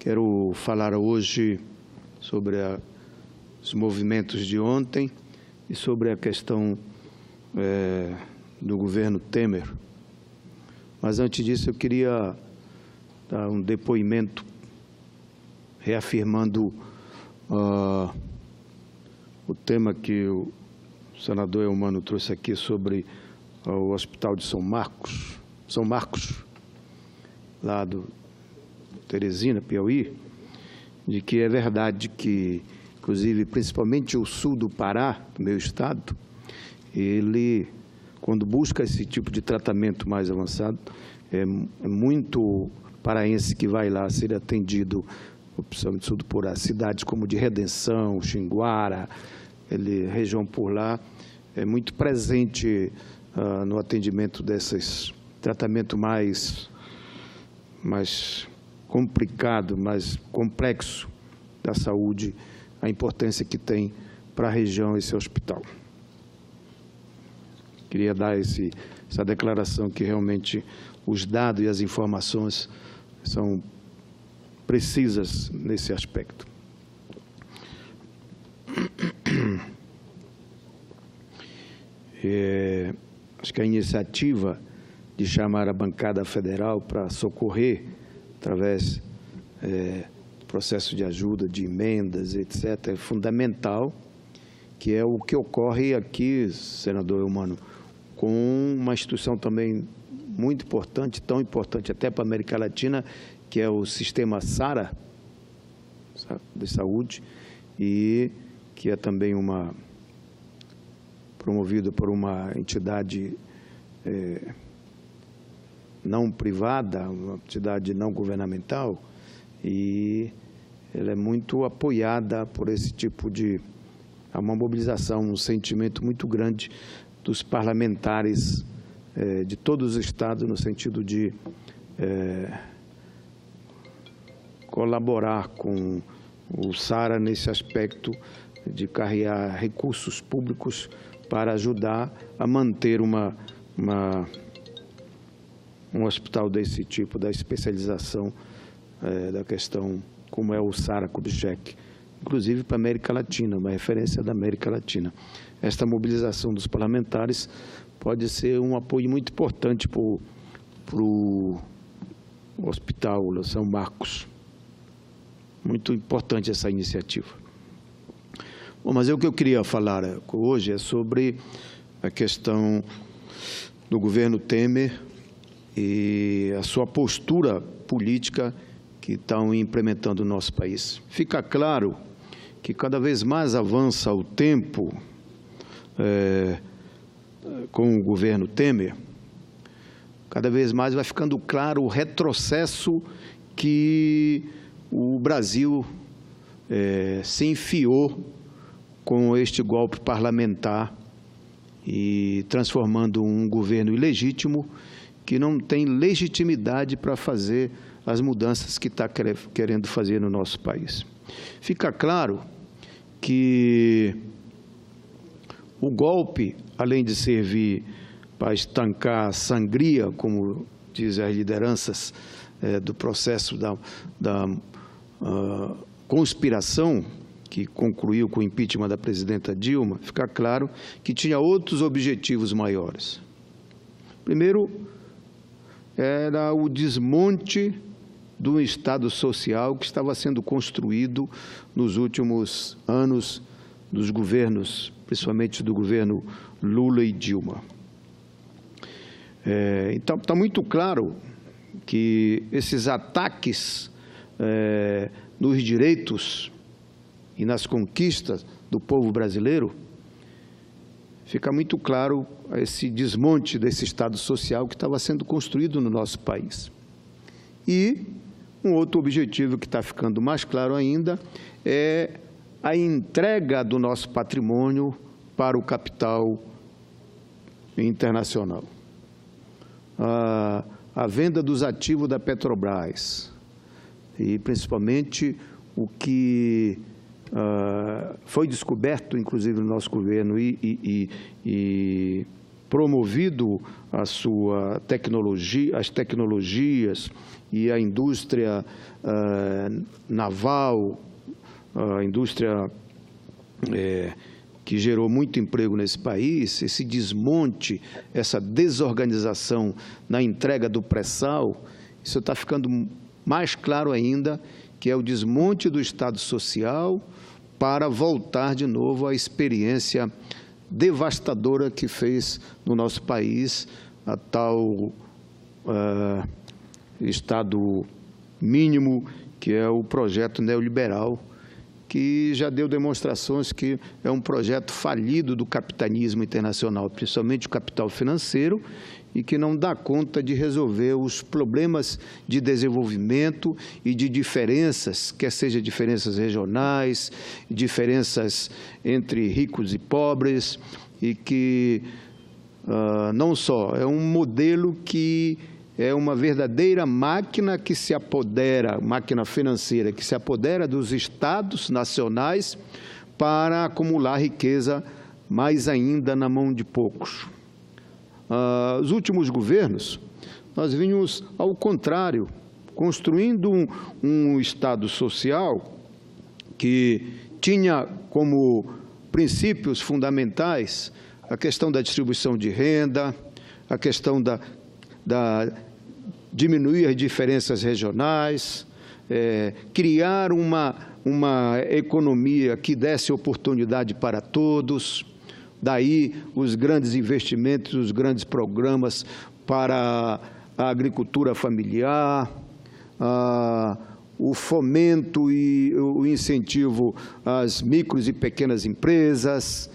Quero falar hoje sobre os movimentos de ontem e sobre a questão do governo Temer. Mas antes disso eu queria dar um depoimento reafirmando o tema que o senador Eumano trouxe aqui sobre o Hospital de São Marcos, lá do Teresina, Piauí, de que é verdade que, inclusive, principalmente o sul do Pará, do meu estado, ele, quando busca esse tipo de tratamento mais avançado, é muito paraense que vai lá ser atendido, principalmente sul do Pará, cidades como de Redenção, Xinguara, região por lá, é muito presente no atendimento desses tratamento mais complicado, mais complexo da saúde, a importância que tem para a região esse hospital. Queria dar essa declaração que realmente os dados e as informações são precisas nesse aspecto. Acho que a iniciativa de chamar a bancada federal para socorrer, através do processo de ajuda, de emendas, etc., é fundamental, que é o que ocorre aqui, senador Eumano, com uma instituição também muito importante, tão importante até para a América Latina, que é o sistema SARA, de saúde, e que é também promovido por uma entidade não privada, uma entidade não governamental, e ela é muito apoiada por esse tipo de uma mobilização, um sentimento muito grande dos parlamentares de todos os estados, no sentido de colaborar com o SARA nesse aspecto de carregar recursos públicos para ajudar a manter um hospital desse tipo, da especialização da questão, como é o SARA Kubitschek, inclusive para a América Latina, uma referência da América Latina. Esta mobilização dos parlamentares pode ser um apoio muito importante para o Hospital São Marcos. Muito importante essa iniciativa. Bom, mas o que eu queria falar hoje é sobre a questão do governo Temer e a sua postura política que estão implementando no nosso país. Fica claro que cada vez mais avança o tempo com o governo Temer, cada vez mais vai ficando claro o retrocesso que o Brasil se enfiou com este golpe parlamentar e transformando um governo ilegítimo que não tem legitimidade para fazer as mudanças que está querendo fazer no nosso país. Fica claro que o golpe, além de servir para estancar a sangria, como dizem as lideranças do processo da conspiração, que concluiu com o impeachment da presidenta Dilma, fica claro que tinha outros objetivos maiores. Primeiro, era o desmonte do Estado social que estava sendo construído nos últimos anos dos governos, principalmente do governo Lula e Dilma. Então, está muito claro que esses ataques nos direitos e nas conquistas do povo brasileiro, fica muito claro esse desmonte desse Estado social que estava sendo construído no nosso país. E um outro objetivo que está ficando mais claro ainda é a entrega do nosso patrimônio para o capital internacional. A venda dos ativos da Petrobras e, principalmente, o que foi descoberto, inclusive, no nosso governo e promovido a sua tecnologia, as tecnologias e a indústria naval, a indústria que gerou muito emprego nesse país, esse desmonte, essa desorganização na entrega do pré-sal, isso está ficando mais claro ainda, que é o desmonte do Estado Social para voltar de novo à experiência devastadora que fez no nosso país a tal Estado mínimo, que é o projeto neoliberal, que já deu demonstrações que é um projeto falido do capitalismo internacional, principalmente o capital financeiro, e que não dá conta de resolver os problemas de desenvolvimento e de diferenças, quer seja diferenças regionais, diferenças entre ricos e pobres, e que não só é um modelo que é uma verdadeira máquina que se apodera, máquina financeira, que se apodera dos estados nacionais para acumular riqueza mais ainda na mão de poucos. Os últimos governos, nós vínhamos ao contrário, construindo um Estado social que tinha como princípios fundamentais a questão da distribuição de renda, a questão da diminuir as diferenças regionais, criar uma economia que desse oportunidade para todos. Daí os grandes investimentos, os grandes programas para a agricultura familiar, o fomento e o incentivo às micros e pequenas empresas,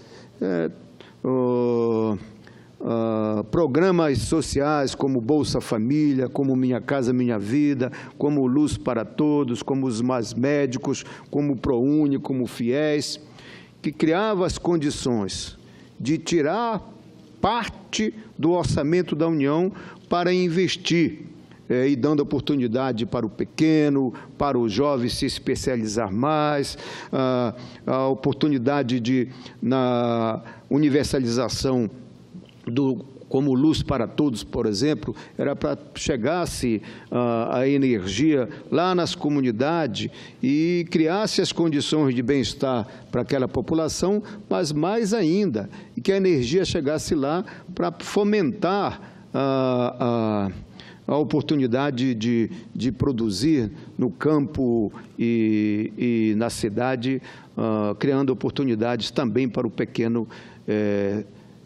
programas sociais como Bolsa Família, como Minha Casa Minha Vida, como Luz para Todos, como os Mais Médicos, como o ProUni, como o FIES, que criava as condições de tirar parte do orçamento da União para investir, e dando oportunidade para o pequeno, para o jovem se especializar mais, a oportunidade na universalização como Luz para Todos, por exemplo, era para chegasse a energia lá nas comunidades e criasse as condições de bem-estar para aquela população, mas mais ainda, e que a energia chegasse lá para fomentar a oportunidade de produzir no campo e na cidade, criando oportunidades também para o pequeno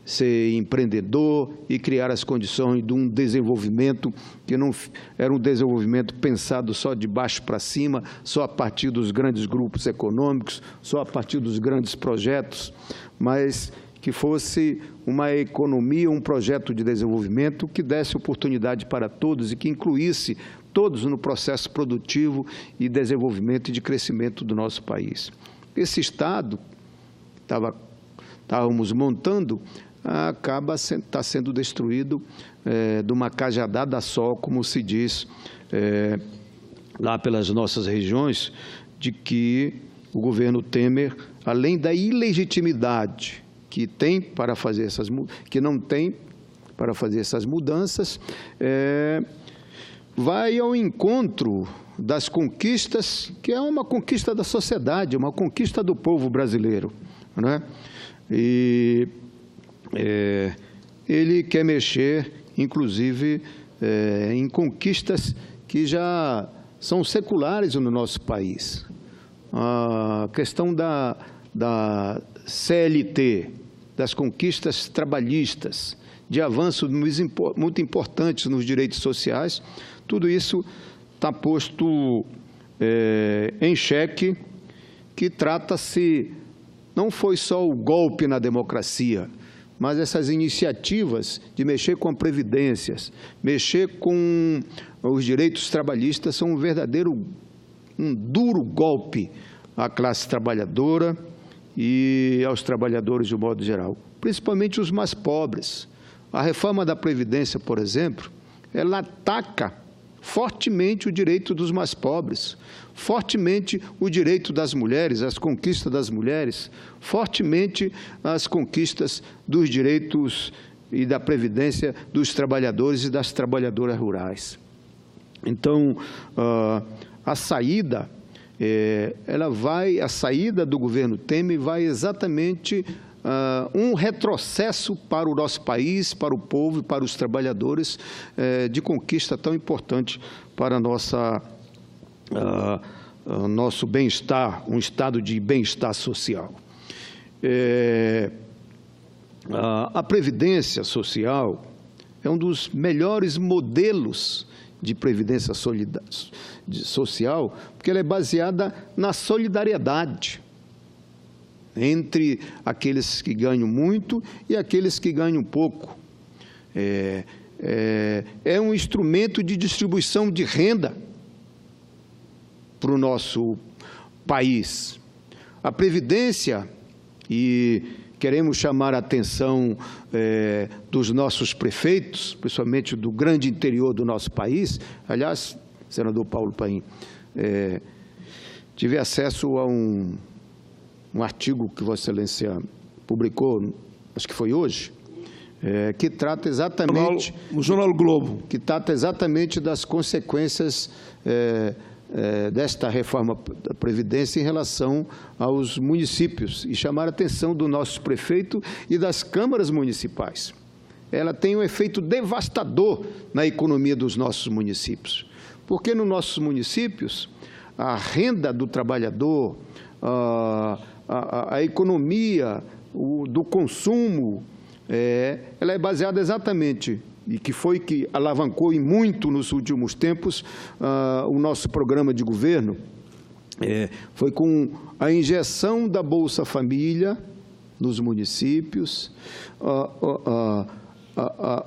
ser empreendedor e criar as condições de um desenvolvimento que não era um desenvolvimento pensado só de baixo para cima, só a partir dos grandes grupos econômicos, só a partir dos grandes projetos, mas que fosse uma economia, um projeto de desenvolvimento que desse oportunidade para todos e que incluísse todos no processo produtivo e desenvolvimento e de crescimento do nosso país. Esse Estado que estávamos montando está sendo destruído de uma cajadada só, como se diz lá pelas nossas regiões, de que o governo Temer, além da ilegitimidade que tem para fazer essas mudanças, vai ao encontro das conquistas, que é uma conquista da sociedade, uma conquista do povo brasileiro, né? E ele quer mexer, inclusive, em conquistas que já são seculares no nosso país. A questão da CLT, das conquistas trabalhistas, de avanços muito importantes nos direitos sociais, tudo isso está posto em xeque, que trata-se, não foi só o golpe na democracia, mas essas iniciativas de mexer com a Previdência, mexer com os direitos trabalhistas são um duro golpe à classe trabalhadora e aos trabalhadores de modo geral, principalmente os mais pobres. A reforma da Previdência, por exemplo, ela ataca fortemente o direito dos mais pobres, fortemente o direito das mulheres, as conquistas das mulheres, fortemente as conquistas dos direitos e da previdência dos trabalhadores e das trabalhadoras rurais. Então, a saída do governo Temer vai exatamente um retrocesso para o nosso país, para o povo e para os trabalhadores, de conquista tão importante para nosso bem-estar, um estado de bem-estar social. A Previdência Social é um dos melhores modelos de previdência social, porque ela é baseada na solidariedade entre aqueles que ganham muito e aqueles que ganham pouco. É um instrumento de distribuição de renda para o nosso país. A Previdência, e queremos chamar a atenção dos nossos prefeitos, principalmente do grande interior do nosso país. Aliás, senador Paulo Paim, tive acesso a um artigo que Vossa Excelência publicou, acho que foi hoje, que trata exatamente... No Jornal Globo. Que trata exatamente das consequências desta reforma da Previdência em relação aos municípios, e chamar a atenção do nosso prefeito e das câmaras municipais. Ela tem um efeito devastador na economia dos nossos municípios, porque nos nossos municípios a renda do trabalhador, a economia do consumo, ela é baseada exatamente, e que foi que alavancou e muito nos últimos tempos o nosso programa de governo, foi com a injeção da Bolsa Família nos municípios,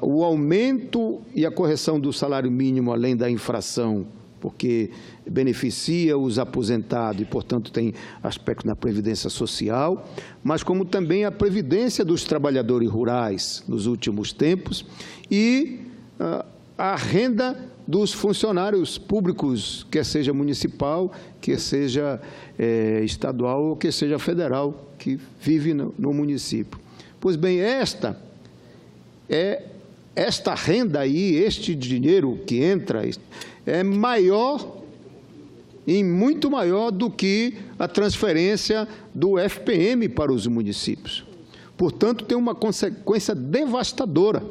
o aumento e a correção do salário mínimo além da inflação, porque beneficia os aposentados e, portanto, tem aspectos na Previdência Social, mas como também a Previdência dos trabalhadores rurais nos últimos tempos e a renda dos funcionários públicos, quer seja municipal, quer seja estadual ou quer seja federal, que vive no município. Pois bem, esta renda aí, este dinheiro que entra, é maior e muito maior do que a transferência do FPM para os municípios. Portanto, tem uma consequência devastadora.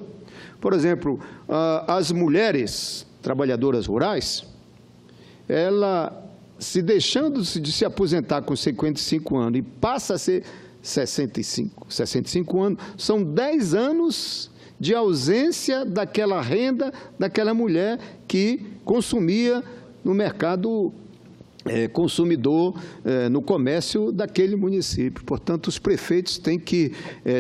Por exemplo, as mulheres trabalhadoras rurais, ela, deixando-se de se aposentar com 55 anos e passa a ser 65 anos, são 10 anos de ausência daquela renda daquela mulher que consumia no mercado consumidor, no comércio daquele município. Portanto, os prefeitos têm que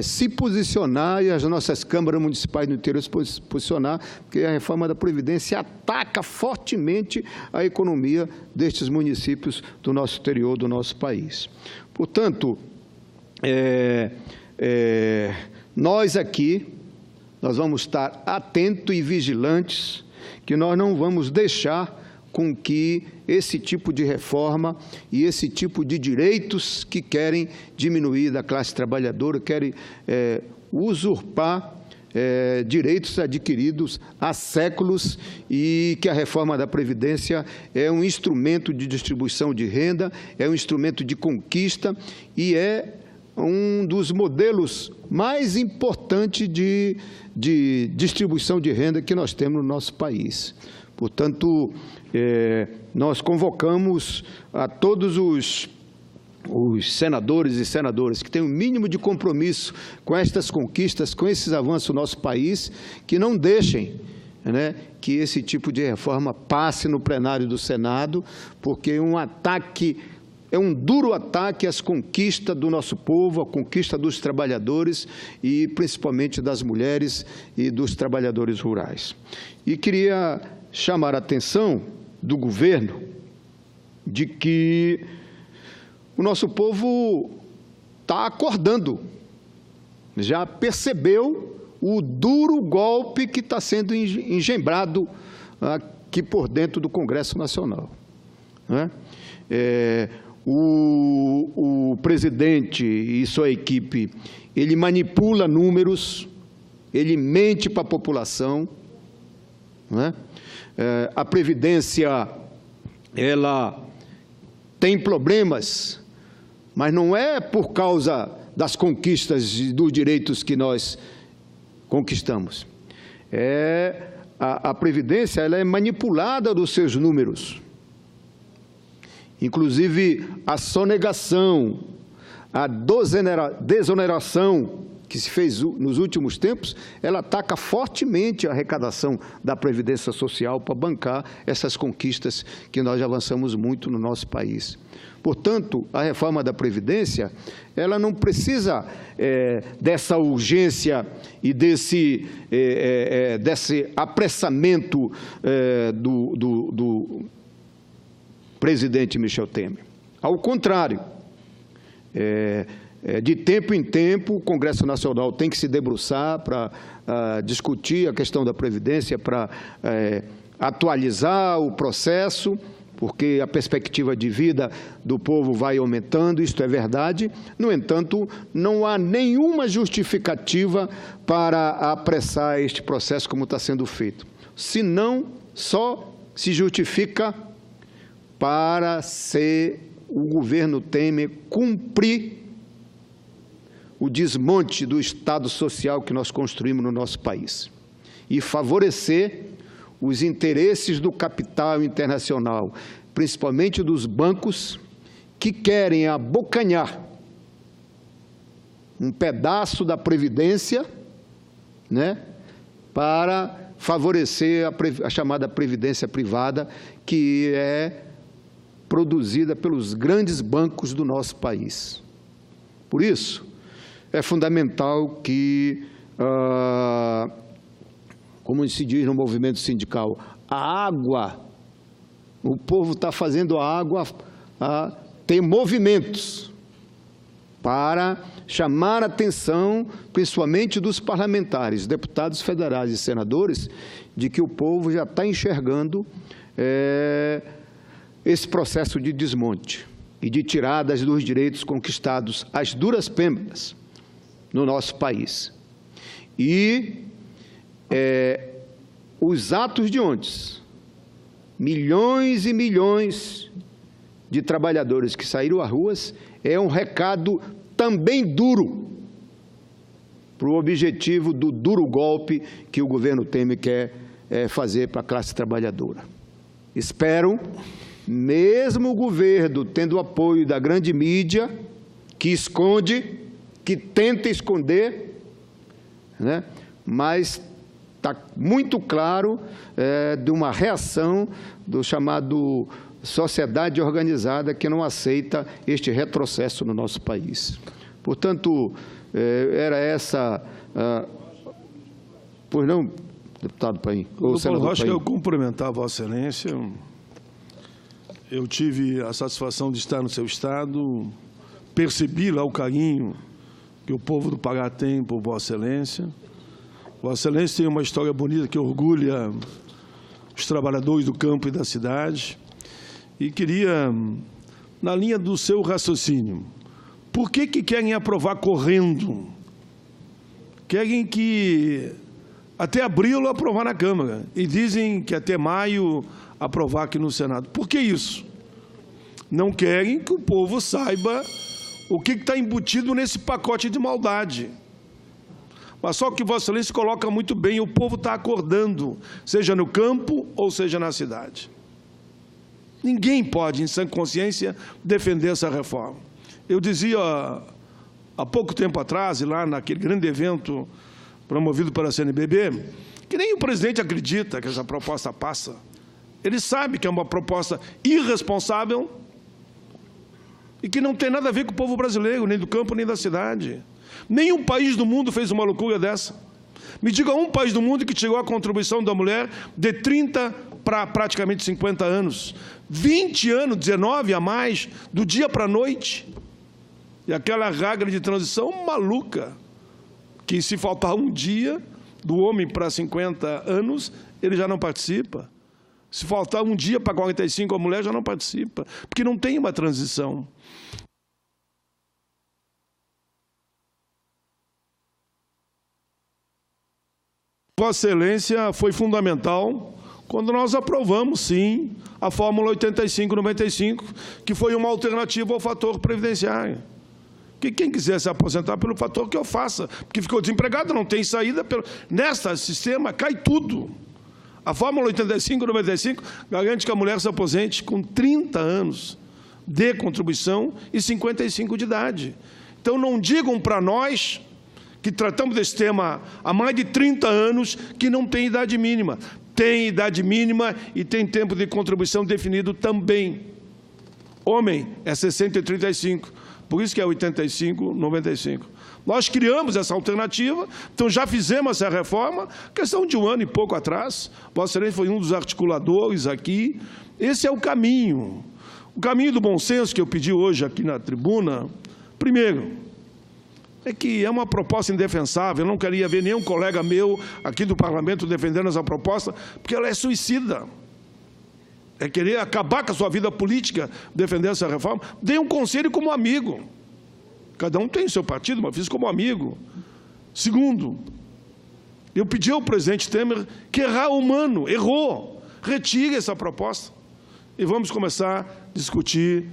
se posicionar e as nossas câmaras municipais no interior se posicionar, porque a reforma da Previdência ataca fortemente a economia destes municípios do nosso interior, do nosso país. Portanto, nós aqui, nós vamos estar atentos e vigilantes, que nós não vamos deixar com que esse tipo de reforma e esse tipo de direitos que querem diminuir da classe trabalhadora, querem usurpar direitos adquiridos há séculos, e que a reforma da Previdência é um instrumento de distribuição de renda, é um instrumento de conquista e é um dos modelos mais importantes de distribuição de renda que nós temos no nosso país. Portanto, nós convocamos a todos os senadores e senadoras que têm o mínimo de compromisso com estas conquistas, com esses avanços no nosso país, que não deixem que esse tipo de reforma passe no plenário do Senado, porque é um duro ataque às conquistas do nosso povo, à conquista dos trabalhadores e principalmente das mulheres e dos trabalhadores rurais. E queria chamar a atenção do governo de que o nosso povo está acordando, já percebeu o duro golpe que está sendo engembrado aqui por dentro do Congresso Nacional. O presidente e sua equipe, ele manipula números, ele mente para a população, não é? A Previdência, ela tem problemas, mas não é por causa das conquistas e dos direitos que nós conquistamos. A Previdência, ela é manipulada dos seus números. Inclusive, a sonegação, a desoneração que se fez nos últimos tempos, ela ataca fortemente a arrecadação da Previdência Social para bancar essas conquistas que nós avançamos muito no nosso país. Portanto, a reforma da Previdência, ela não precisa dessa urgência e desse apressamento do presidente Michel Temer. Ao contrário, de tempo em tempo, o Congresso Nacional tem que se debruçar para discutir a questão da Previdência, para atualizar o processo, porque a perspectiva de vida do povo vai aumentando, isto é verdade. No entanto, não há nenhuma justificativa para apressar este processo como está sendo feito. Senão, só se justifica para o governo Temer cumprir o desmonte do Estado social que nós construímos no nosso país e favorecer os interesses do capital internacional, principalmente dos bancos, que querem abocanhar um pedaço da Previdência, né, para favorecer a chamada Previdência Privada, que é produzida pelos grandes bancos do nosso país. Por isso, é fundamental que, como se diz no movimento sindical, a água, o povo está fazendo a água ter movimentos para chamar a atenção, principalmente dos parlamentares, deputados federais e senadores, de que o povo já está enxergando esse processo de desmonte e de tiradas dos direitos conquistados às duras penas no nosso país. E os atos de ontem, milhões e milhões de trabalhadores que saíram às ruas, é um recado também duro para o objetivo do duro golpe que o governo Temer quer fazer para a classe trabalhadora. Espero, mesmo o governo tendo o apoio da grande mídia, que esconde, que tenta esconder, né? Mas está muito claro de uma reação do chamado sociedade organizada, que não aceita este retrocesso no nosso país. Portanto, era essa... Pois não, deputado Paim? Eu acho que eu cumprimentar a Vossa Excelência. Eu tive a satisfação de estar no seu estado, percebi lá o carinho que o povo do Pará tem por Vossa Excelência. Vossa Excelência tem uma história bonita que orgulha os trabalhadores do campo e da cidade. E queria, na linha do seu raciocínio, por que querem aprovar correndo? Querem que até abril aprovar na Câmara e dizem que até maio aprovar aqui no Senado. Por que isso? Não querem que o povo saiba o que está embutido nesse pacote de maldade. Mas só que Vossa Excelência coloca muito bem, o povo está acordando, seja no campo ou seja na cidade. Ninguém pode, em sã consciência, defender essa reforma. Eu dizia há pouco tempo atrás, e lá naquele grande evento promovido pela CNBB, que nem o presidente acredita que essa proposta passa. Ele sabe que é uma proposta irresponsável e que não tem nada a ver com o povo brasileiro, nem do campo, nem da cidade. Nenhum país do mundo fez uma loucura dessa. Me diga um país do mundo que tirou a contribuição da mulher de 30 para praticamente 50 anos. 20 anos, 19 a mais, do dia para a noite. E aquela regra de transição maluca, que se faltar um dia do homem para 50 anos, ele já não participa. Se faltar um dia para 45, a mulher já não participa, porque não tem uma transição. Vossa Excelência foi fundamental quando nós aprovamos, sim, a Fórmula 85-95, que foi uma alternativa ao fator previdenciário. Que quem quiser se aposentar pelo fator que eu faça, porque ficou desempregado, não tem saída. Nesta sistema cai tudo. A Fórmula 85-95 garante que a mulher se aposente com 30 anos de contribuição e 55 de idade. Então, não digam para nós, que tratamos desse tema há mais de 30 anos, que não tem idade mínima. Tem idade mínima e tem tempo de contribuição definido também. Homem é 60 e 35, por isso que é 85-95. Nós criamos essa alternativa, então já fizemos essa reforma, questão de 1 ano e pouco atrás. Vossa Excelência foi um dos articuladores aqui. Esse é o caminho. O caminho do bom senso que eu pedi hoje aqui na tribuna, primeiro, é que é uma proposta indefensável. Eu não queria ver nenhum colega meu aqui do Parlamento defendendo essa proposta, porque ela é suicida. É querer acabar com a sua vida política, defender essa reforma. Dê um conselho como amigo. Cada um tem o seu partido, mas fiz como amigo. Segundo, eu pedi ao presidente Temer que errar humano, errou. Retire essa proposta. E vamos começar a discutir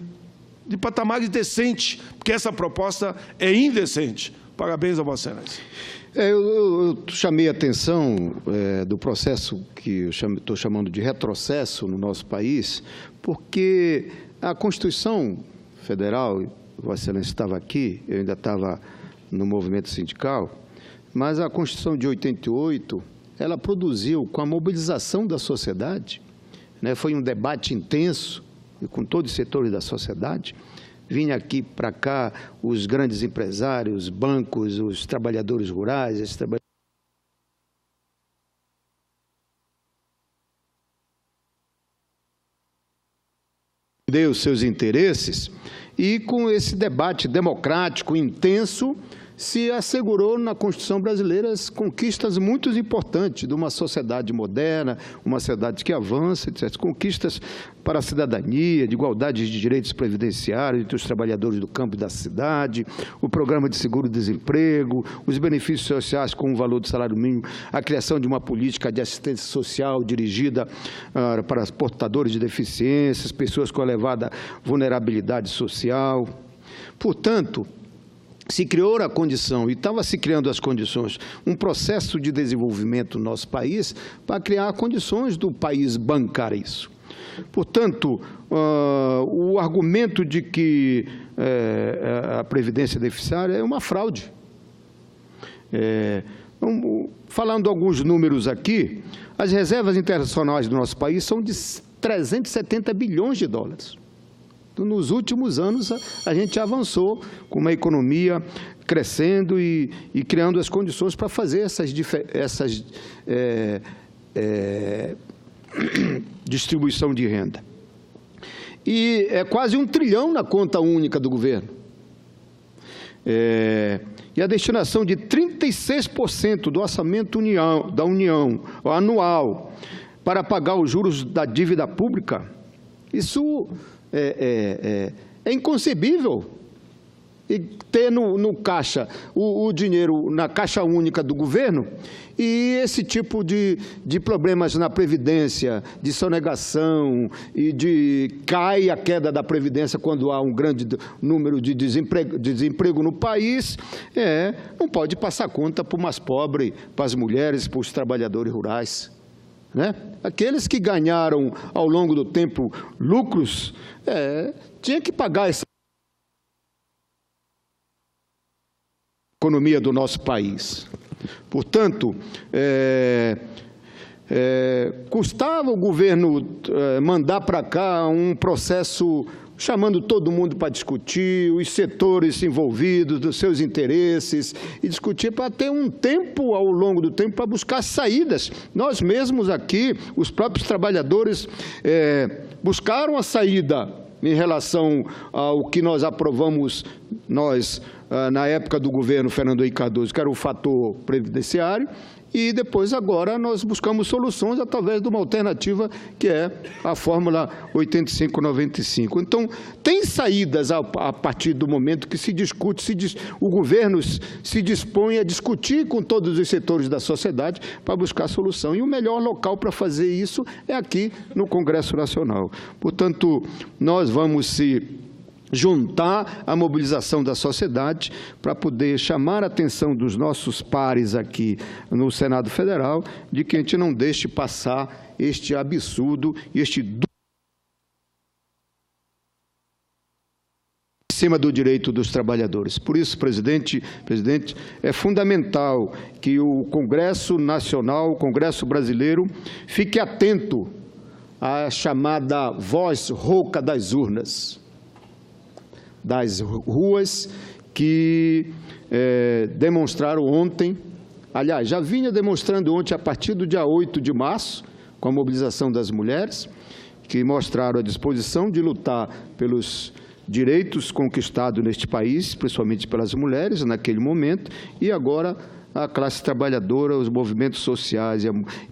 de patamares decentes, porque essa proposta é indecente. Parabéns a Vossa Excelência. Eu chamei a atenção do processo que eu estou chamando de retrocesso no nosso país, porque a Constituição Federal, Vossa Excelência estava aqui, eu ainda estava no movimento sindical, mas a Constituição de 88, ela produziu com a mobilização da sociedade, né, foi um debate intenso com todos os setores da sociedade. Vinha aqui para cá os grandes empresários, os bancos, os trabalhadores rurais, esses trabalhadores os seus interesses, e com esse debate democrático intenso se assegurou na Constituição brasileira as conquistas muito importantes de uma sociedade moderna, uma sociedade que avança, etc. Conquistas para a cidadania, de igualdade de direitos previdenciários entre os trabalhadores do campo e da cidade, o programa de seguro-desemprego, os benefícios sociais com o valor do salário mínimo, a criação de uma política de assistência social dirigida para portadores de deficiências, pessoas com elevada vulnerabilidade social. Portanto, se criou a condição, e estava se criando as condições, um processo de desenvolvimento no nosso país para criar condições do país bancar isso. Portanto, o argumento de que a Previdência deficitária é uma fraude. Falando alguns números aqui, as reservas internacionais do nosso país são de 370 bilhões de dólares. Nos últimos anos, a gente avançou com uma economia crescendo e criando as condições para fazer essas distribuição de renda. E é quase 1 trilhão na conta única do governo. E a destinação de 36% do orçamento da União anual para pagar os juros da dívida pública, isso é inconcebível. E ter no caixa o dinheiro na caixa única do governo e esse tipo de problemas na Previdência, de sonegação e cai a queda da Previdência quando há um grande número de desemprego no país, não pode passar conta para o mais pobre, para as mulheres, para os trabalhadores rurais. Né? Aqueles que ganharam ao longo do tempo lucros, tinha que pagar essa economia do nosso país. Portanto, custava o governo mandar para cá um processo chamando todo mundo para discutir, os setores envolvidos, dos seus interesses, e discutir para ter um tempo, ao longo do tempo, para buscar saídas. Nós mesmos aqui, os próprios trabalhadores, buscaram a saída em relação ao que nós aprovamos, na época do governo Fernando Henrique Cardoso, que era o fator previdenciário, e depois agora nós buscamos soluções através de uma alternativa que é a Fórmula 85-95. Então, tem saídas a partir do momento que se discute, o governo se dispõe a discutir com todos os setores da sociedade para buscar solução. E o melhor local para fazer isso é aqui no Congresso Nacional. Portanto, nós vamos se juntar à mobilização da sociedade para poder chamar a atenção dos nossos pares aqui no Senado Federal de que a gente não deixe passar este absurdo e este em cima do direito dos trabalhadores. Por isso, presidente, é fundamental que o Congresso Nacional, o Congresso Brasileiro, fique atento à chamada voz rouca das urnas, das ruas que demonstraram ontem, aliás, já vinha demonstrando ontem a partir do dia 8 de março, com a mobilização das mulheres, que mostraram a disposição de lutar pelos direitos conquistados neste país, principalmente pelas mulheres naquele momento, e agora a classe trabalhadora, os movimentos sociais,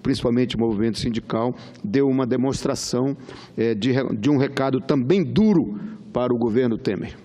principalmente o movimento sindical, deu uma demonstração de um recado também duro para o governo Temer.